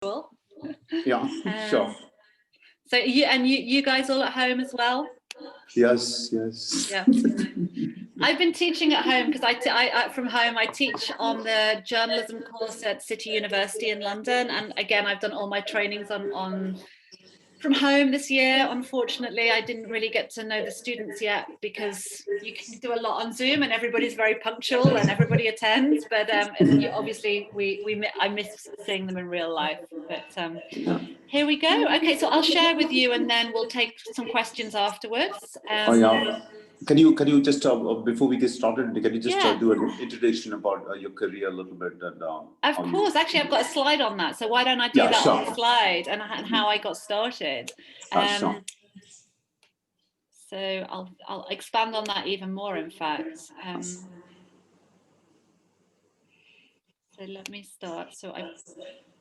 Cool. Yeah, sure. So you guys all at home as well? Yes, yes. Yeah. I've been teaching at home because I from home I teach on the journalism course at City University in London, and again I've done all my trainings on from home this year. Unfortunately, I didn't really get to know the students yet because you can do a lot on Zoom and everybody's very punctual and everybody attends. But obviously, I miss seeing them in real life. But here we go. Okay, so I'll share with you, and then we'll take some questions afterwards. Oh yeah. Can you just before we get started, can you just Yeah. do an introduction about your career a little bit? And, of course. Actually, I've got a slide on that. So why don't I do that sure. on the slide and how I got started? Sure. So I'll expand on that even more, in fact. So let me start. So I've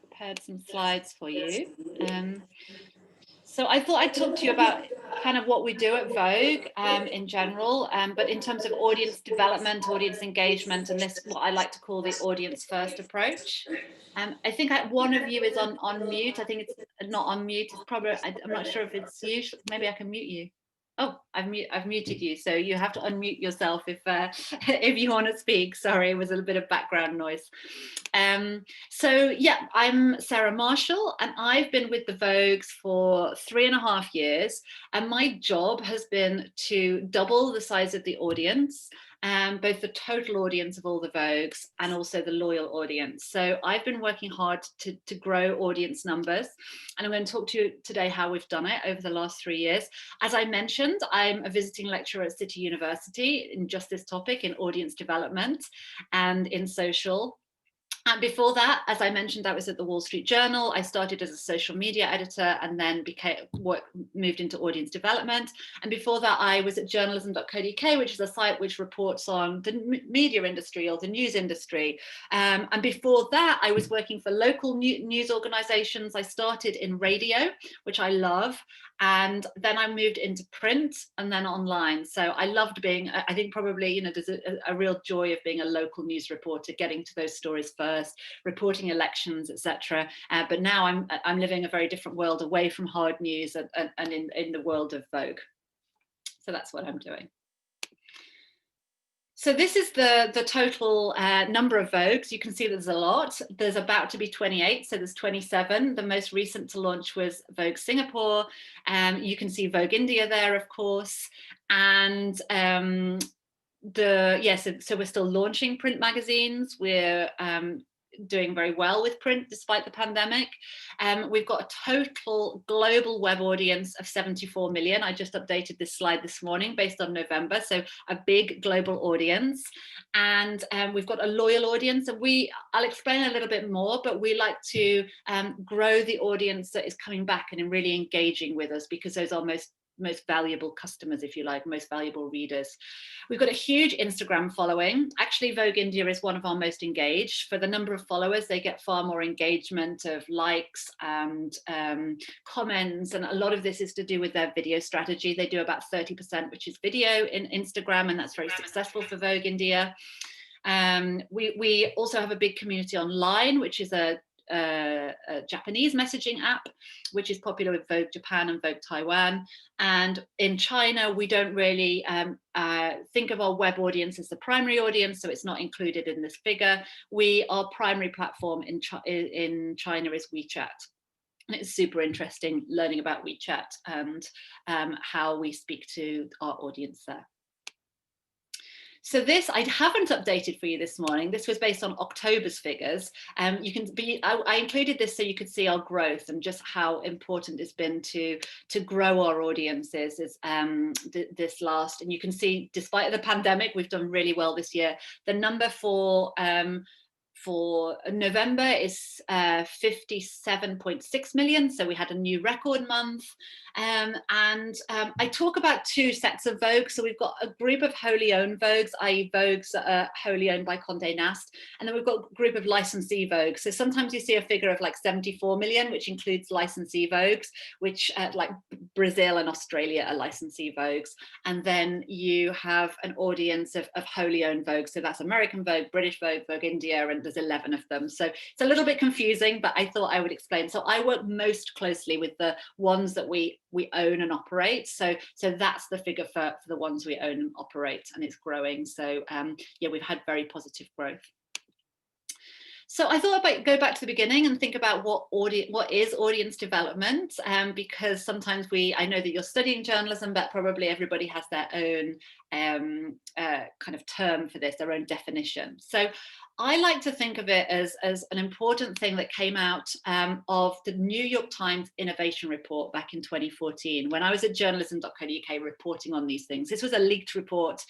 prepared some slides for you. So I thought I'd talk to you about kind of what we do at Vogue in general, but in terms of audience development, audience engagement, and this, what I like to call the audience first approach. I think one of you is on mute. I think it's not on mute. It's probably, I'm not sure if it's you. Maybe I can mute you. Oh, I've muted you, so you have to unmute yourself if if you want to speak. Sorry, it was a bit of background noise. So yeah, I'm Sarah Marshall, and I've been with the Vogues for 3.5 years, and my job has been to double the size of the audience, both the total audience of all the Vogues and also the loyal audience. So I've been working hard to grow audience numbers, and I'm going to talk to you today how we've done it over the last 3 years. As I mentioned, I'm a visiting lecturer at City University in just this topic, in audience development and in social. And before that, as I mentioned, I was at the Wall Street Journal. I started as a social media editor and then moved into audience development. And before that, I was at journalism.co.uk, which is a site which reports on the media industry or the news industry. And before that, I was working for local news organizations. I started in radio, which I love. And then I moved into print and then online. So I loved being, I think probably, there's a real joy of being a local news reporter, getting to those stories first, reporting elections, etc. But now I'm living a very different world, away from hard news and in the world of Vogue. So that's what I'm doing. So this is the total number of Vogues. You can see there's a lot. There's about to be 28, so there's 27. The most recent to launch was Vogue Singapore. You can see Vogue India there, of course. And so we're still launching print magazines. We're doing very well with print despite the pandemic. We've got a total global web audience of 74 million. I just updated this slide this morning based on November, so a big global audience. And we've got a loyal audience, and I'll explain a little bit more, but we like to grow the audience that is coming back and really engaging with us, because those are most valuable customers, if you like, most valuable readers. We've got a huge Instagram following. Actually, Vogue India is one of our most engaged. For the number of followers, they get far more engagement of likes and comments, and a lot of this is to do with their video strategy. They do about 30%, which is video in Instagram, and that's very successful for Vogue India. We also have a big community online, which is a Japanese messaging app, which is popular with Vogue Japan and Vogue Taiwan. And in China, we don't really think of our web audience as the primary audience, so it's not included in this figure. Our primary platform in China is WeChat. And it's super interesting learning about WeChat and how we speak to our audience there. So this I haven't updated for you this morning. This was based on October's figures. I included this so you could see our growth and just how important it's been to grow our audiences this last. And you can see, despite the pandemic, we've done really well this year. The number for November is 57.6 million. So we had a new record month. And I talk about two sets of Vogues. So we've got a group of wholly owned Vogues, i.e. Vogues that are wholly owned by Condé Nast. And then we've got a group of licensee Vogues. So sometimes you see a figure of like 74 million, which includes licensee Vogues, which like Brazil and Australia are licensee Vogues. And then you have an audience of wholly owned Vogues. So that's American Vogue, British Vogue, Vogue India, and there's 11 of them. So it's a little bit confusing, but I thought I would explain. So I work most closely with the ones that we own and operate. So that's the figure for the ones we own and operate, and it's growing. So yeah, we've had very positive growth. So I thought I'd go back to the beginning and think about what is audience development, because sometimes I know that you're studying journalism, but probably everybody has their own kind of term for this, their own definition. So I like to think of it as an important thing that came out of the New York Times Innovation Report back in 2014, when I was at journalism.co.uk reporting on these things. This was a leaked report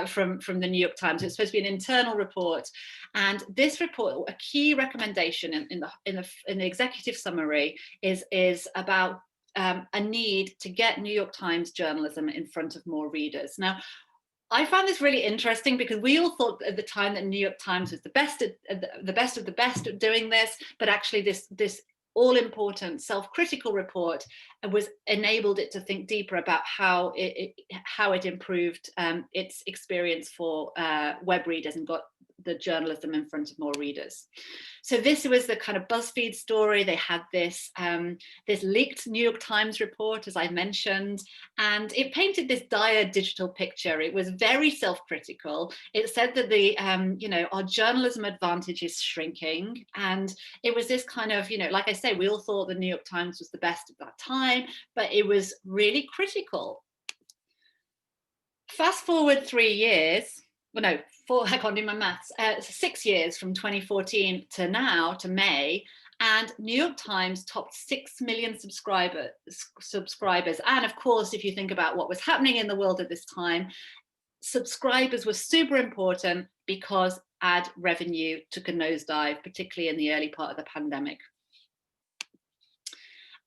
from the New York Times. It's supposed to be an internal report, and this report, a key recommendation in the executive summary, is about a need to get New York Times journalism in front of more readers. Now, I found this really interesting because we all thought at the time that New York Times was the best of the best at doing this, but actually this all-important self-critical report was enabled it to think deeper about how it improved its experience for web readers and got the journalism in front of more readers. So this was the kind of BuzzFeed story. They had this leaked New York Times report, as I mentioned, and it painted this dire digital picture. It was very self-critical. It said that our journalism advantage is shrinking, and it was this kind of, like I say, we all thought the New York Times was the best at that time, but it was really critical. Fast forward 3 years. Well, no, I can't do my maths. 6 years from 2014 to now, to May, and New York Times topped 6 million subscribers. And of course, if you think about what was happening in the world at this time, subscribers were super important because ad revenue took a nosedive, particularly in the early part of the pandemic.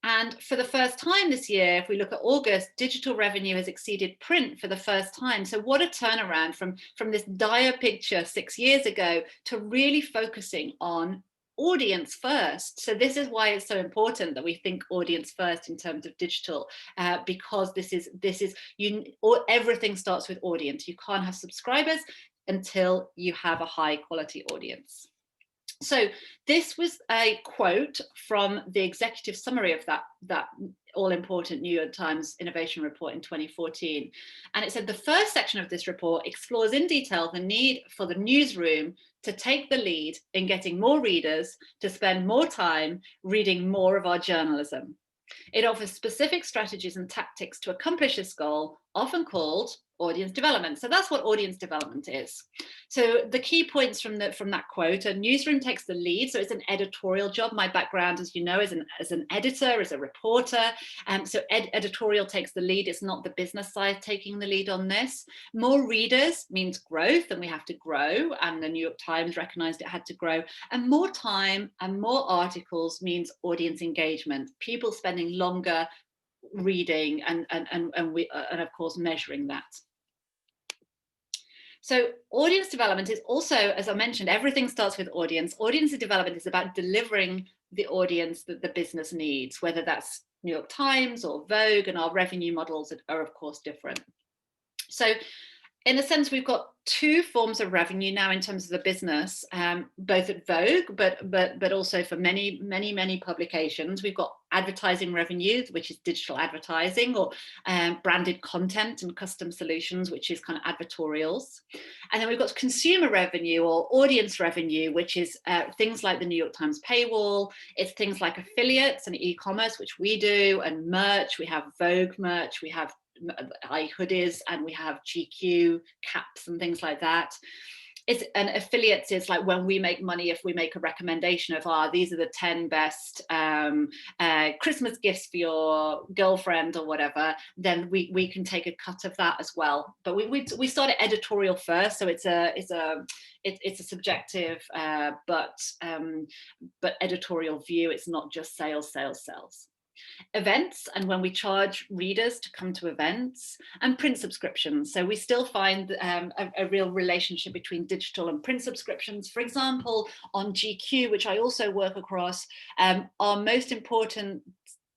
And for the first time this year, if we look at August, digital revenue has exceeded print for the first time. So what a turnaround from this dire picture 6 years ago to really focusing on audience first. So this is why it's so important that we think audience first in terms of digital, because everything starts with audience. You can't have subscribers until you have a high quality audience. So this was a quote from the executive summary of that all-important New York Times Innovation Report in 2014. And it said the first section of this report explores in detail the need for the newsroom to take the lead in getting more readers to spend more time reading more of our journalism. It offers specific strategies and tactics to accomplish this goal, often called audience development. So that's what audience development is. So the key points from that quote: a newsroom takes the lead. So it's an editorial job. My background, as you know, is as an editor, as a reporter. So editorial takes the lead. It's not the business side taking the lead on this. More readers means growth, and we have to grow. And the New York Times recognized it had to grow. And more time and more articles means audience engagement. People spending longer reading and of course measuring that. So audience development is also, as I mentioned, everything starts with audience. Audience development is about delivering the audience that the business needs, whether that's New York Times or Vogue, and our revenue models are of course different. So in a sense, we've got two forms of revenue now in terms of the business, both at Vogue, but also for many publications. We've got advertising revenue, which is digital advertising, or branded content and custom solutions, which is kind of advertorials. And then we've got consumer revenue or audience revenue, which is things like the New York Times paywall. It's things like affiliates and e-commerce, which we do, and merch. We have Vogue merch, we have hoodies, and we have GQ caps and things like that. And affiliates is like when we make money, if we make a recommendation of these are the 10 best Christmas gifts for your girlfriend or whatever, then we can take a cut of that as well. But we started editorial first, so it's a subjective but editorial view. It's not just sales. Events, and when we charge readers to come to events, and print subscriptions. So we still find a real relationship between digital and print subscriptions. For example, on GQ, which I also work across, our most important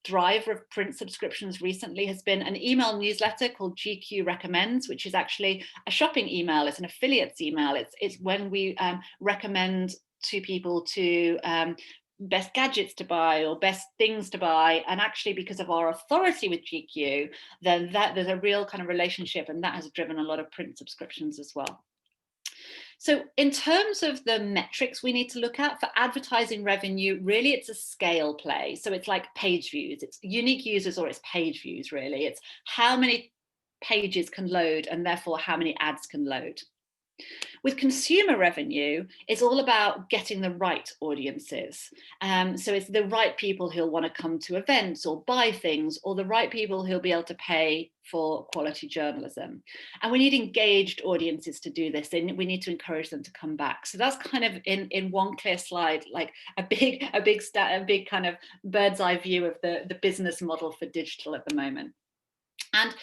driver of print subscriptions recently has been an email newsletter called GQ Recommends, which is actually a shopping email. It's an affiliates email. It's when we recommend to people to best gadgets to buy or best things to buy, and actually because of our authority with GQ, then there's a real kind of relationship, and that has driven a lot of print subscriptions as well. So in terms of the metrics we need to look at for advertising revenue, really it's a scale play. So it's like page views, it's unique users, or it's page views really. It's how many pages can load and therefore how many ads can load. With consumer revenue, it's all about getting the right audiences. So it's the right people who'll want to come to events or buy things, or the right people who'll be able to pay for quality journalism. And we need engaged audiences to do this, and we need to encourage them to come back. So that's kind of in one clear slide, like a big kind of bird's eye view of the business model for digital at the moment. And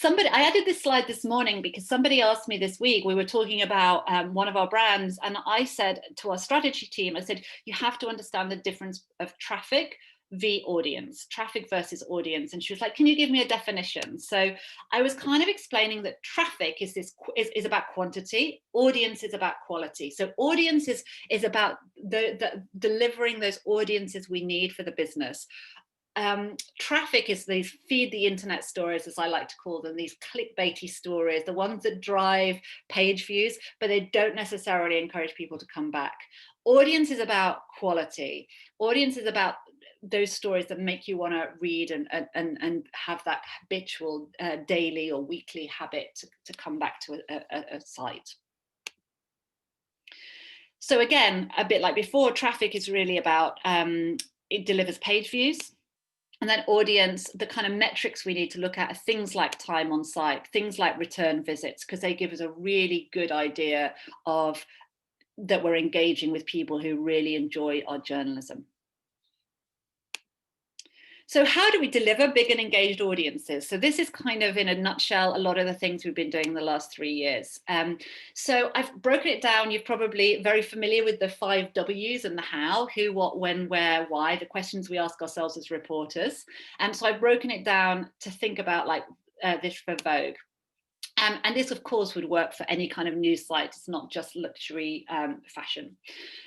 I added this slide this morning because somebody asked me this week, we were talking about one of our brands, and I said to our strategy team, I said, you have to understand the difference of traffic v audience, traffic versus audience. And she was like, can you give me a definition? So I was kind of explaining that traffic is about quantity, audience is about quality. So audience is about the delivering those audiences we need for the business. Traffic is these feed the internet stories, as I like to call them, these clickbaity stories, the ones that drive page views, but they don't necessarily encourage people to come back. Audience is about quality. Audience is about those stories that make you want to read and have that habitual daily or weekly habit to come back to a site. So again, a bit like before, traffic is really about it delivers page views. And then audience, the kind of metrics we need to look at are things like time on site, things like return visits, because they give us a really good idea of that we're engaging with people who really enjoy our journalism. So how do we deliver big and engaged audiences? So this is kind of in a nutshell, a lot of the things we've been doing the last 3 years. So I've broken it down. You're probably very familiar with the 5 W's and the how, who, what, when, where, why, the questions we ask ourselves as reporters. And so I've broken it down to think about like this for Vogue. And this, of course, would work for any kind of news site. It's not just luxury fashion.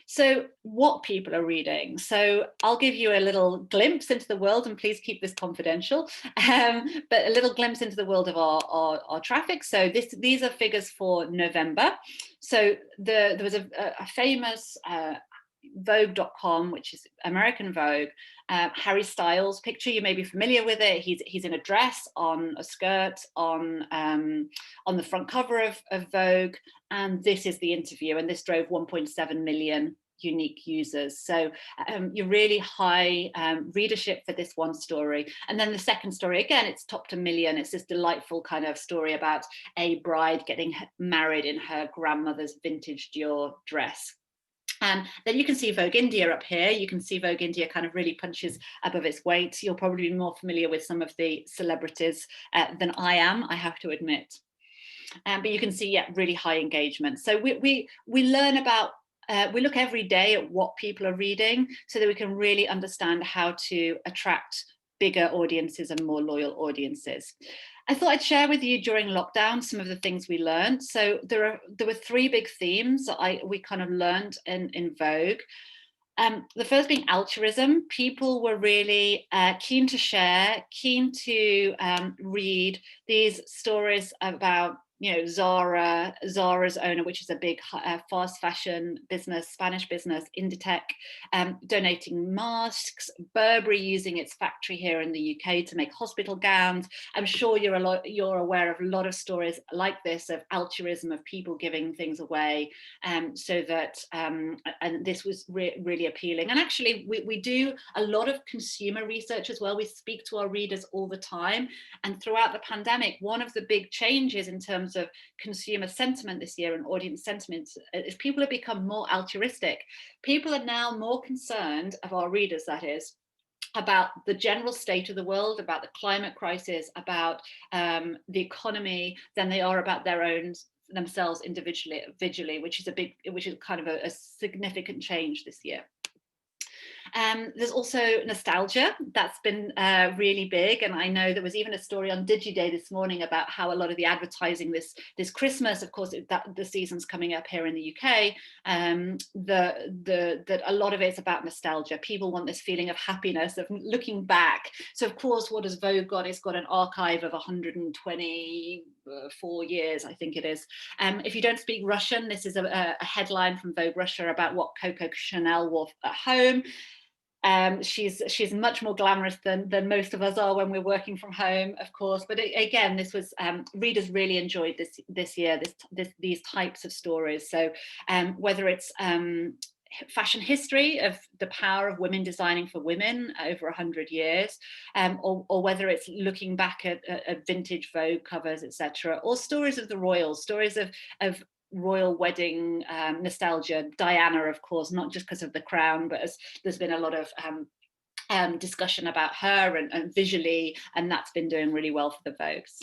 So what people are reading. So I'll give you a little glimpse into the world, and please keep this confidential, but a little glimpse into the world of our traffic. So these are figures for November. So there was a famous Vogue.com, which is American Vogue, Harry Styles picture. You may be familiar with it. He's in a dress on a skirt on the front cover of Vogue, and this is the interview, and this drove 1.7 million unique users. So you're really high readership for this one story. And then the second story, again, it's topped 1 million. It's this delightful kind of story about a bride getting married in her grandmother's vintage Dior dress. Then you can see Vogue India up here. You can see Vogue India kind of really punches above its weight. You'll probably be more familiar with some of the celebrities than I am, I have to admit. But you can see, yeah, really high engagement. So we learn about, we look every day at what people are reading so that we can really understand how to attract bigger audiences and more loyal audiences. I thought I'd share with you during lockdown some of the things we learned. So there were 3 big themes that we kind of learned in Vogue. The first being altruism. People were really keen to share, keen to read these stories about, you know, Zara's owner, which is a big fast fashion business, Spanish business, Inditex, donating masks, Burberry using its factory here in the UK to make hospital gowns. I'm sure you're aware of a lot of stories like this of altruism, of people giving things away, so that and this was really appealing. And actually we do a lot of consumer research as well. We speak to our readers all the time, and throughout the pandemic, one of the big changes in terms of consumer sentiment this year and audience sentiment is people have become more altruistic. People are now more concerned, of our readers that is, about the general state of the world, about the climate crisis, about the economy, than they are about themselves individually, which is kind of a significant change this year. There's also nostalgia. That's been really big. And I know there was even a story on DigiDay this morning about how a lot of the advertising this Christmas, of course, that the season's coming up here in the UK, that a lot of it's about nostalgia. People want this feeling of happiness, of looking back. So of course, what has Vogue got? It's got an archive of 124 years, I think it is. If you don't speak Russian, this is a headline from Vogue Russia about what Coco Chanel wore at home. She's much more glamorous than most of us are when we're working from home, of course. But again, this was readers really enjoyed this year, these types of stories. So whether it's fashion history of the power of women designing for women over 100 years, or whether it's looking back at vintage Vogue covers, etc., or stories of the royals, stories of royal wedding nostalgia. Diana, of course, not just because of the crown, but as there's been a lot of discussion about her and visually, and that's been doing really well for the Vogues.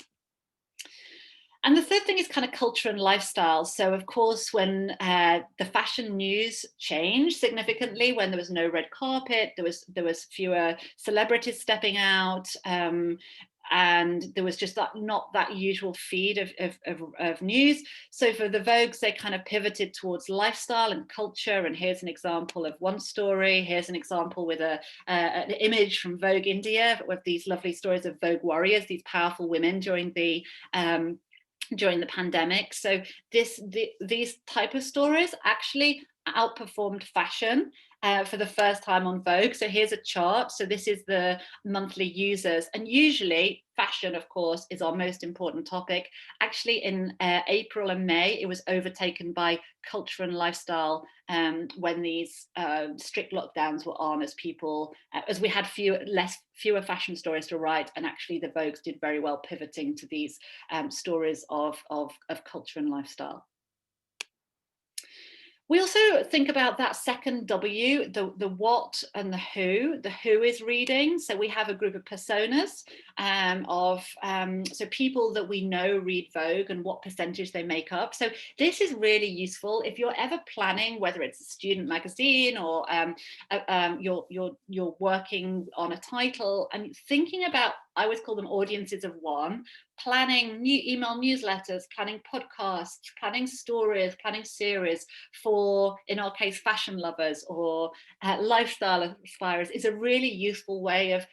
And the third thing is kind of culture and lifestyle. So of course, when the fashion news changed significantly, when there was no red carpet, there was fewer celebrities stepping out, and there was just not that usual feed of news. So for the Vogues, they kind of pivoted towards lifestyle and culture. And here's an example of one story. Here's an example with an image from Vogue India with these lovely stories of Vogue warriors, these powerful women during the pandemic. So these type of stories actually outperformed fashion for the first time on Vogue. So here's a chart. So this is the monthly users, and usually fashion, of course, is our most important topic. Actually, in April and May, it was overtaken by culture and lifestyle when these strict lockdowns were on, as we had fewer fashion stories to write, and actually the Vogues did very well pivoting to these stories of culture and lifestyle. We also think about that second W, the what and the who. The who is reading. So we have a group of personas so people that we know read Vogue and what percentage they make up. So this is really useful if you're ever planning, whether it's a student magazine or you're working on a title and thinking about, I always call them audiences of one, planning new email newsletters, planning podcasts, planning stories, planning series for, in our case, fashion lovers or lifestyle aspirers is a really useful way of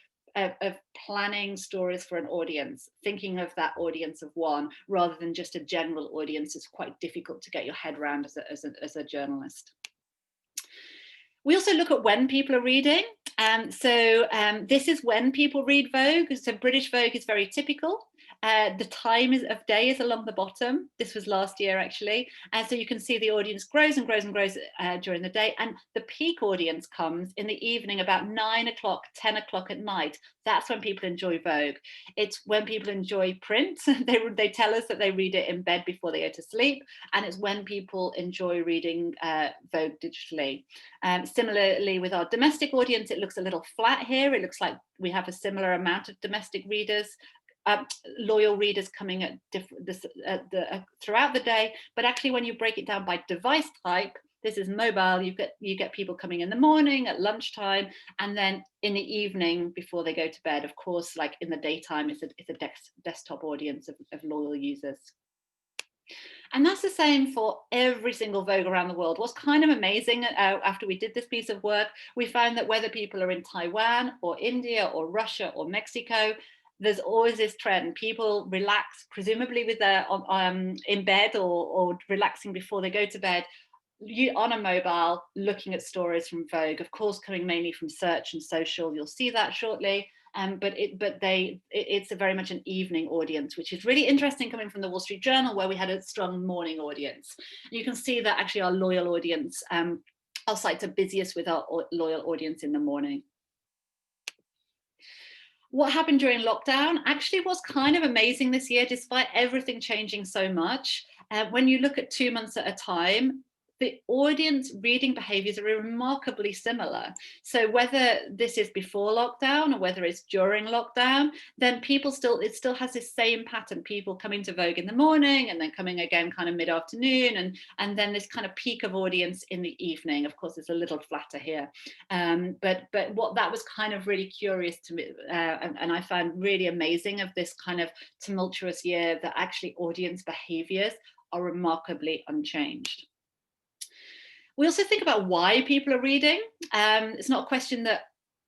planning stories for an audience. Thinking of that audience of one rather than just a general audience is quite difficult to get your head around as a journalist. We also look at when people are reading. This is when people read Vogue. So British Vogue is very typical. The time of day is along the bottom. This was last year, actually. And so you can see the audience grows and grows and grows during the day. And the peak audience comes in the evening about 9 o'clock, 10 o'clock at night. That's when people enjoy Vogue. It's when people enjoy print. They tell us that they read it in bed before they go to sleep. And it's when people enjoy reading Vogue digitally. Similarly, with our domestic audience, it looks a little flat here. It looks like we have a similar amount of domestic readers, loyal readers coming at throughout the day. But actually, when you break it down by device type, this is mobile. You get people coming in the morning, at lunchtime, and then in the evening before they go to bed. Of course, like in the daytime, it's a desktop audience of loyal users. And that's the same for every single Vogue around the world. What's kind of amazing after we did this piece of work, we found that whether people are in Taiwan or India or Russia or Mexico, there's always this trend. People relax, presumably with their in bed or relaxing before they go to bed, on a mobile, looking at stories from Vogue, of course, coming mainly from search and social. You'll see that shortly. But it's a very much an evening audience, which is really interesting coming from the Wall Street Journal, where we had a strong morning audience. You can see that actually our loyal audience, our sites are busiest with our loyal audience in the morning. What happened during lockdown actually was kind of amazing this year, despite everything changing so much. When you look at 2 months at a time, the audience reading behaviors are remarkably similar. So whether this is before lockdown or whether it's during lockdown, then it still has this same pattern, people coming to Vogue in the morning and then coming again kind of mid-afternoon, and then this kind of peak of audience in the evening. Of course, it's a little flatter here. But what that was kind of really curious to me, and I found really amazing of this kind of tumultuous year, that actually audience behaviors are remarkably unchanged. We also think about why people are reading. It's not a question that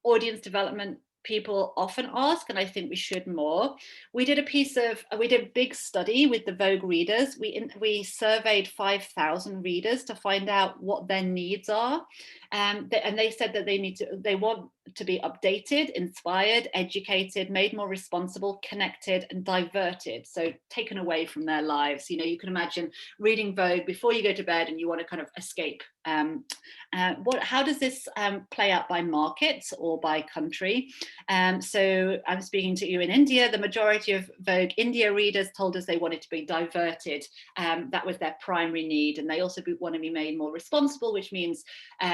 audience development people often ask, and I think we should more. We did a big study with the Vogue readers. We surveyed 5,000 readers to find out what their needs are, and they said that they want to be updated, inspired, educated, made more responsible, connected, and diverted. So taken away from their lives. You know, you can imagine reading Vogue before you go to bed and you want to kind of escape. How does this play out by markets or by country? So I'm speaking to you in India. The majority of Vogue India readers told us they wanted to be diverted. That was their primary need. And they also want to be made more responsible, which means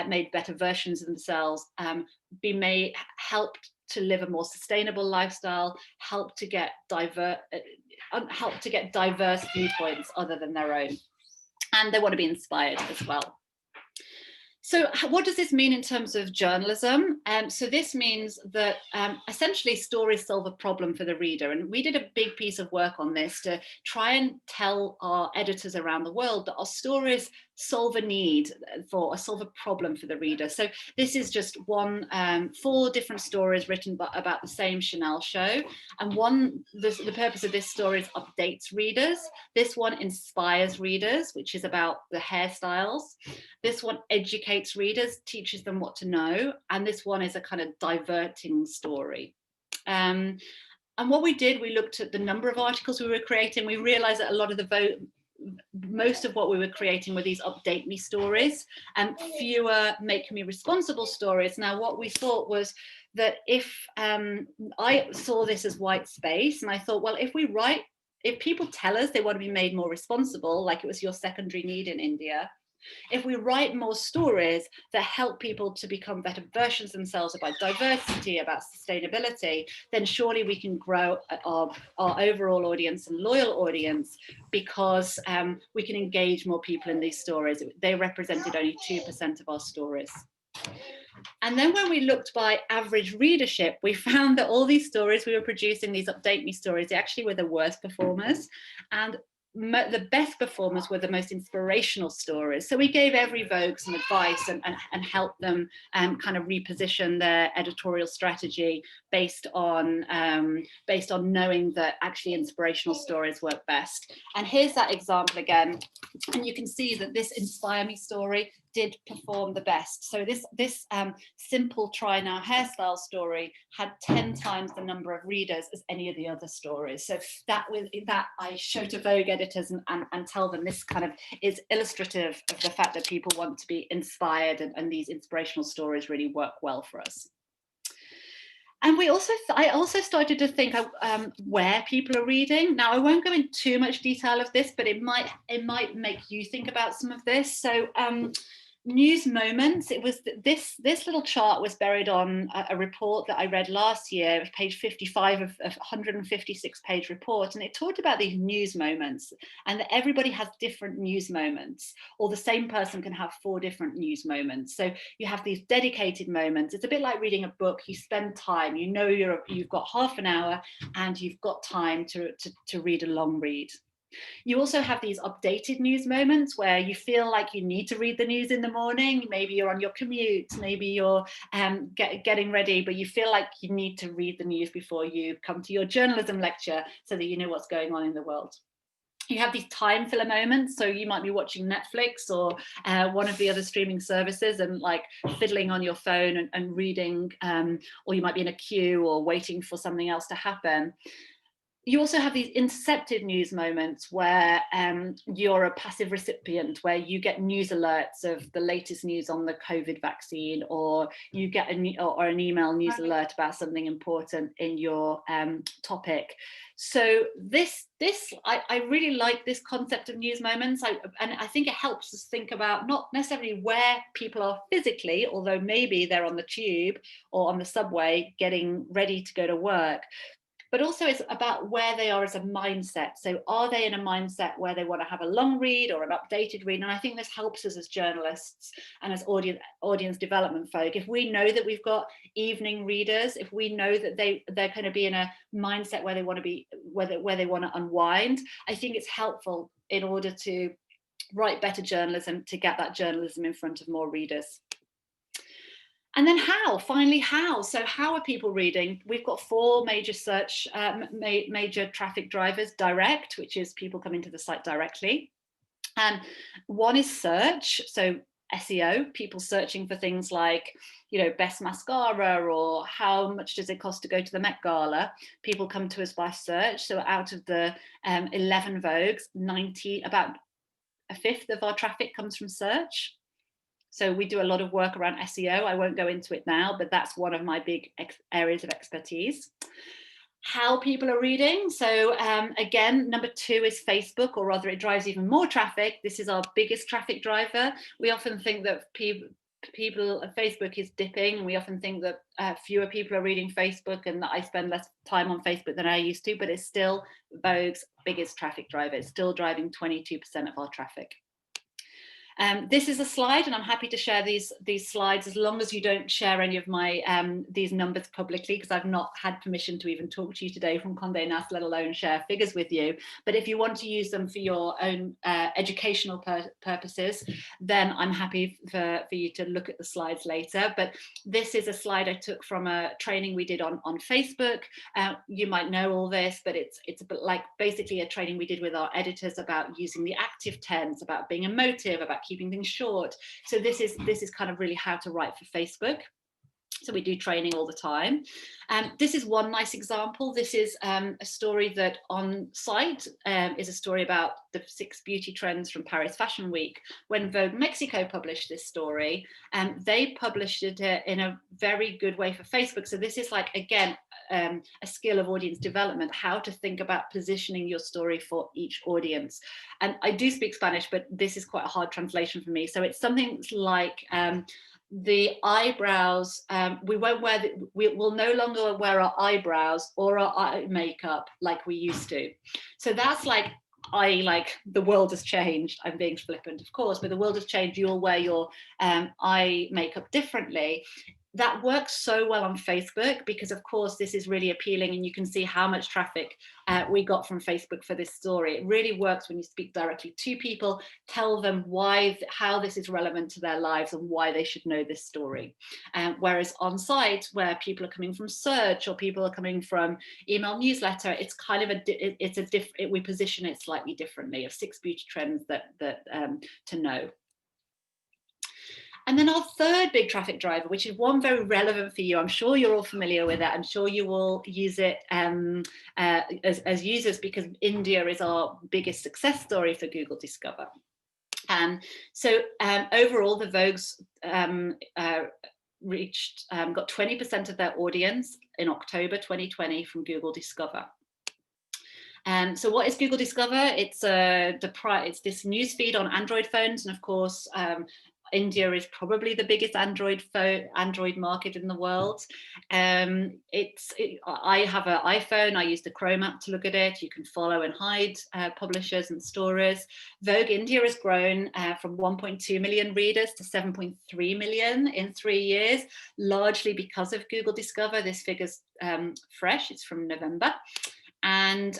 made better versions of themselves, be helped to live a more sustainable lifestyle, help to get diverse viewpoints other than their own. And they want to be inspired as well. So what does this mean in terms of journalism? So this means that essentially stories solve a problem for the reader. And we did a big piece of work on this to try and tell our editors around the world that our stories solve a problem for the reader. So this is just 4 different stories written about the same Chanel show. And the purpose of this story is updates readers. This one inspires readers, which is about the hairstyles. This one educates readers, teaches them what to know. And this one is a kind of diverting story. And what we did, we looked at the number of articles we were creating. We realized that a lot of most of what we were creating were these update me stories and fewer make me responsible stories. Now, what we thought was that if I saw this as white space, and I thought, well, if people tell us they want to be made more responsible, like it was your secondary need in India, if we write more stories that help people to become better versions of themselves about diversity, about sustainability, then surely we can grow our overall audience and loyal audience, because we can engage more people in these stories. They represented only 2% of our stories. And then when we looked by average readership, we found that all these stories we were producing, these update me stories, they actually were the worst performers. And the best performers were the most inspirational stories. So we gave every Vogue some advice and helped them kind of reposition their editorial strategy based on knowing that actually inspirational stories work best. And here's that example again. And you can see that this Inspire Me story did perform the best. So this simple try now hairstyle story had 10 times the number of readers as any of the other stories. So that I show to Vogue editors and tell them this kind of is illustrative of the fact that people want to be inspired, and these inspirational stories really work well for us. And I also started to think where people are reading. Now, I won't go into too much detail of this, but it might make you think about some of this. So news moments, it was this little chart was buried on a report that I read last year, page 55 of a 156 page report, and it talked about these news moments, and that everybody has different news moments, or the same person can have 4 different news moments. So you have these dedicated moments. It's a bit like reading a book. You spend time, you know, you've got half an hour and you've got time to read a long read. You also have these updated news moments where you feel like you need to read the news in the morning. Maybe you're on your commute, maybe you're getting ready, but you feel like you need to read the news before you come to your journalism lecture so that you know what's going on in the world. You have these time filler moments, so you might be watching Netflix or one of the other streaming services and like fiddling on your phone and reading, or you might be in a queue or waiting for something else to happen. you also have these intercepted news moments where you're a passive recipient, where you get news alerts of the latest news on the COVID vaccine, or you get an email news alert about something important in your topic. So I really like this concept of news moments, and I think it helps us think about not necessarily where people are physically, although maybe they're on the tube or on the subway getting ready to go to work, but also it's about where they are as a mindset. So are they in a mindset where they want to have a long read or an updated read? And I think this helps us as journalists and as audience development folk. If we know that we've got evening readers, if we know that they're going to be in a mindset where they want to be, where they want to unwind, I think it's helpful in order to write better journalism, to get that journalism in front of more readers. And then finally, how? So how are people reading? We've got 4 major major traffic drivers. Direct, which is people coming to the site directly. And one is search, so SEO, people searching for things like, best mascara, or how much does it cost to go to the Met Gala. People come to us by search. So out of the 11 Vogues, about a fifth of our traffic comes from search. So we do a lot of work around SEO. I won't go into it now, but that's one of my big areas of expertise. How people are reading. So again, number 2 is Facebook, or rather it drives even more traffic. This is our biggest traffic driver. We often think that Facebook is dipping. We often think that fewer people are reading Facebook and that I spend less time on Facebook than I used to, but it's still Vogue's biggest traffic driver. It's still driving 22% of our traffic. This is a slide, and I'm happy to share these slides as long as you don't share any of my these numbers publicly, because I've not had permission to even talk to you today from Condé Nast, let alone share figures with you. But if you want to use them for your own educational purposes, then I'm happy for you to look at the slides later. But this is a slide I took from a training we did on Facebook. You might know all this, but it's a bit like basically a training we did with our editors about using the active tense, about being emotive, about keeping things short. So this is kind of really how to write for Facebook. So we do training all the time. This is one nice example. This is a story that on site is a story about the 6 beauty trends from Paris Fashion Week. When Vogue Mexico published this story, they published it in a very good way for Facebook. So this is like, again, a skill of audience development, how to think about positioning your story for each audience. And I do speak Spanish, but this is quite a hard translation for me. So it's something like, the eyebrows, we will no longer wear our eyebrows or our eye makeup like we used to. So that's like, the world has changed. I'm being flippant, of course, but the world has changed. You'll wear your eye makeup differently. That works so well on Facebook because, of course, this is really appealing, and you can see how much traffic we got from Facebook for this story. It really works when you speak directly to people, tell them how this is relevant to their lives and why they should know this story. Whereas on site, where people are coming from search or people are coming from email newsletter, it's kind of we position it slightly differently, of 6 beauty trends that to know. And then our third big traffic driver, which is one very relevant for you. I'm sure you're all familiar with it. I'm sure you will use it as users, because India is our biggest success story for Google Discover. So overall, the Vogues got 20% of their audience in October 2020 from Google Discover. So what is Google Discover? It's this newsfeed on Android phones, and of course, India is probably the biggest Android market in the world. I have an iPhone. I use the Chrome app to look at it. You can follow and hide publishers and stories. Vogue India has grown from 1.2 million readers to 7.3 million in 3 years, largely because of Google Discover. This figure's fresh. It's from November. And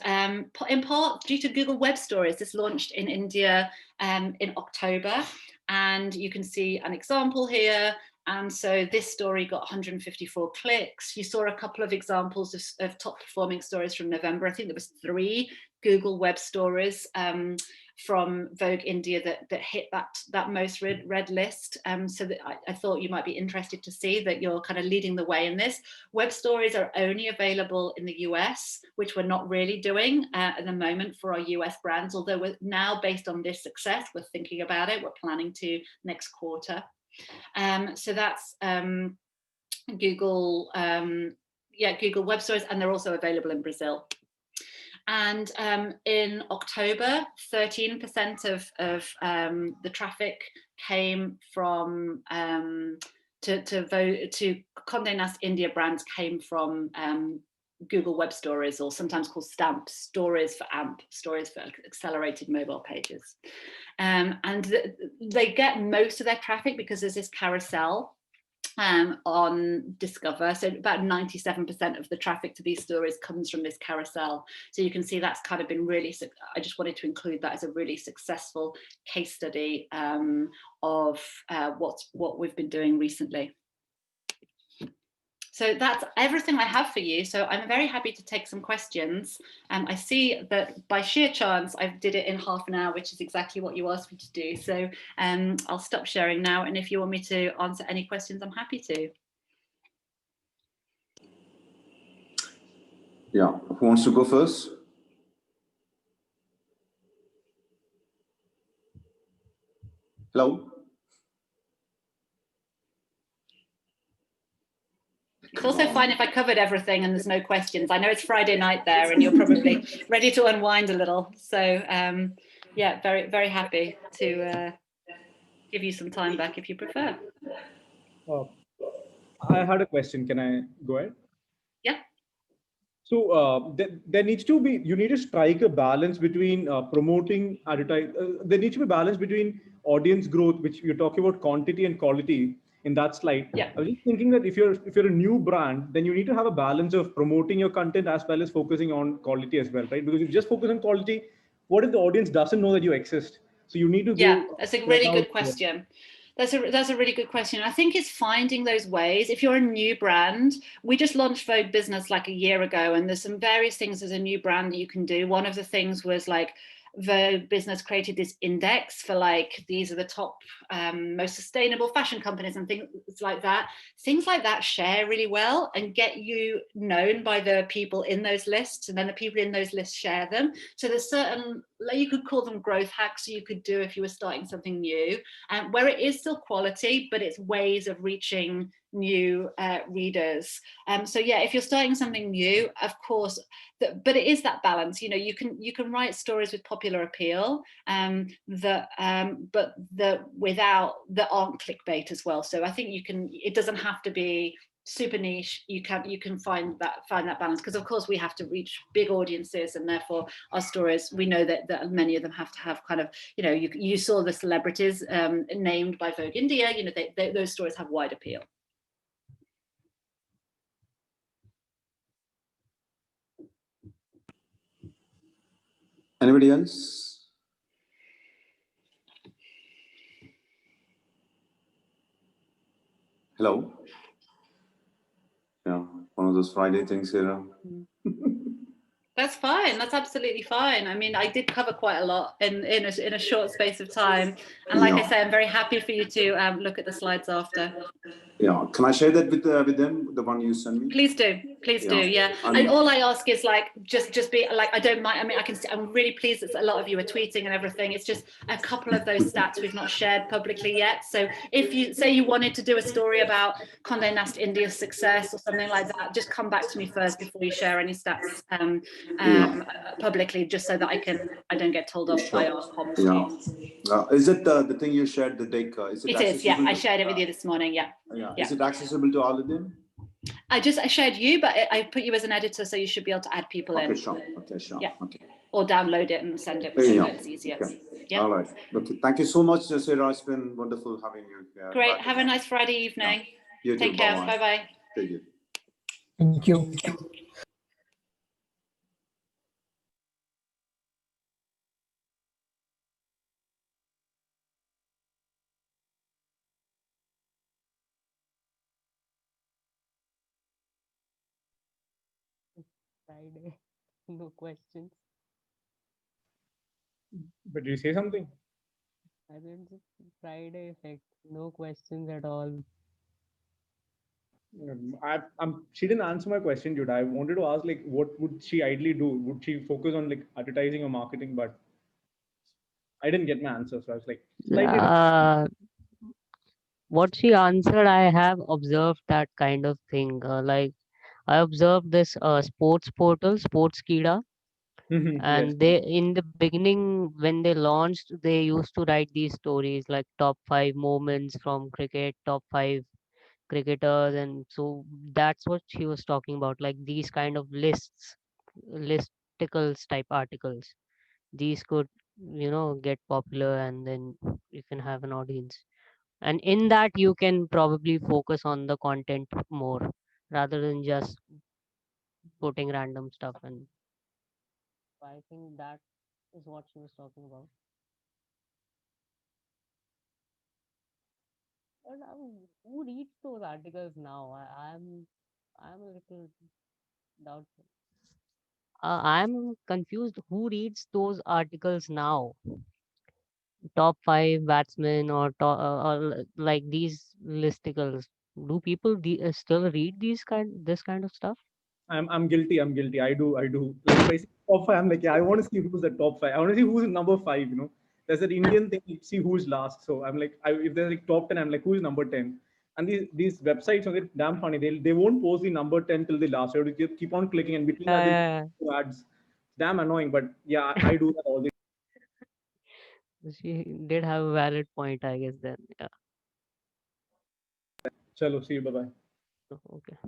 in part due to Google Web Stories. This launched in India in October. And you can see an example here. And so this story got 154 clicks. You saw a couple of examples of top performing stories from November. I think there was 3 Google Web Stories from Vogue India that hit that most read list. So that I thought you might be interested to see that you're kind of leading the way in this. Web stories are only available in the US, which we're not really doing at the moment for our US brands, although we're now, based on this success, we're thinking about it. We're planning to next quarter. So that's Google, Google Web Stories, and they're also available in Brazil. And in October, 13% of the traffic came from to Condé Nast India brands came from Google Web Stories, or sometimes called STAMP, Stories for AMP, Stories for Accelerated Mobile Pages. And they get most of their traffic because there's this carousel on Discover. So about 97% of the traffic to these stories comes from this carousel. So you can see that's kind of been really, I just wanted to include that as a really successful case study of what we've been doing recently. So that's everything I have for you. So I'm very happy to take some questions. I see that by sheer chance, I did it in half an hour, which is exactly what you asked me to do. So I'll stop sharing now. And if you want me to answer any questions, I'm happy to. Yeah, who wants to go first? Hello? It's also fine if I covered everything and there's no questions. I know it's Friday night there and you're probably ready to unwind a little. So yeah, very, very happy to give you some time back if you prefer. I had a question. Can I go ahead? Yeah. So there needs to be, you need to strike a balance between promoting, there needs to be a balance between audience growth, which you're talking about quantity and quality in that slide. Yeah. I was just thinking that if you're a new brand, then you need to have a balance of promoting your content as well as focusing on quality as well, right? Because if you just focus on quality, what if the audience doesn't know that you exist? So you need to go. That's a really good question. That's a really good question. I think it's finding those ways. If you're a new brand, we just launched Vogue Business like a year ago, and there's some various things as a new brand that you can do. One of the things was like Vogue Business created this index for like, these are the top most sustainable fashion companies and things like that. Things like that share really well and get you known by the people in those lists, and then the people in those lists share them. So there's certain, you could call them growth hacks you could do if you were starting something new, where it is still quality, but it's ways of reaching new readers. So yeah, if you're starting something new, of course, but it is that balance. You know, you can write stories with popular appeal, but that aren't clickbait as well. So I think it doesn't have to be super niche. You can find that balance, because of course we have to reach big audiences, and therefore our stories, we know that many of them have to have kind of, you know, you saw the celebrities named by Vogue India, you know, those stories have wide appeal. Anybody else? Hello? Yeah, one of those Friday things here. That's fine. That's absolutely fine. I mean, I did cover quite a lot in a short space of time. And like I say, I'm very happy for you to look at the slides after. Yeah, can I share that with them, the one you sent me? Please do. Please do. Yeah. And all I ask is like, just be like, I don't mind. I mean, I'm really pleased that a lot of you are tweeting and everything. It's just a couple of those stats we've not shared publicly yet. So if you say you wanted to do a story about Condé Nast India's success or something like that, just come back to me first before you share any stats publicly, just so that I don't get told off by our comms team. Is it the thing you shared, the deck? It is, yeah. I shared it with you this morning, yeah. Is it accessible to all of them? I shared you, but I put you as an editor, so you should be able to add people in. Okay, sure. Yeah. Okay. Or download it and send it. It's easier. Okay. Yeah. All right. Okay. Thank you so much, Sarah. It's been wonderful having you here. Great. Have a nice Friday evening. You too. Take care. Bye-bye. Thank you. Thank you. Friday, no questions. But did you say something? I mean, just Friday effect. No questions at all. She didn't answer my question, dude. I wanted to ask, like, what would she ideally do? Would she focus on like advertising or marketing? But I didn't get my answer, so I was like, slightly different. Uh, what she answered, I have observed that kind of thing. Like I observed this sports portal, Sports Kida, Yes. and they in the beginning when they launched, they used to write these stories like top 5 moments from cricket, top 5 cricketers, and so that's what she was talking about, like these kind of listicles type articles. These could, get popular, and then you can have an audience, and in that you can probably focus on the content more rather than just putting random stuff. And I think that is what she was talking about. But who reads those articles now? I'm a little doubtful. I'm confused. Who reads those articles now? Top 5 batsmen or like these listicles. Do people still read this kind of stuff? I'm guilty. I'm guilty. I do. Like if I see top five, I'm like, yeah, I want to see who's the top five. I want to see who's number five. There's that Indian thing. You see who's last. So I'm like, if there's like top 10, I'm like, who's number 10? And these websites are damn funny. They won't post the number 10 till the last. You have to keep on clicking, and between that Yeah, they ads. Damn annoying. But yeah, I do that all the. she did have a valid point, I guess. Then, yeah. Chalo, see you. Bye bye. Okay.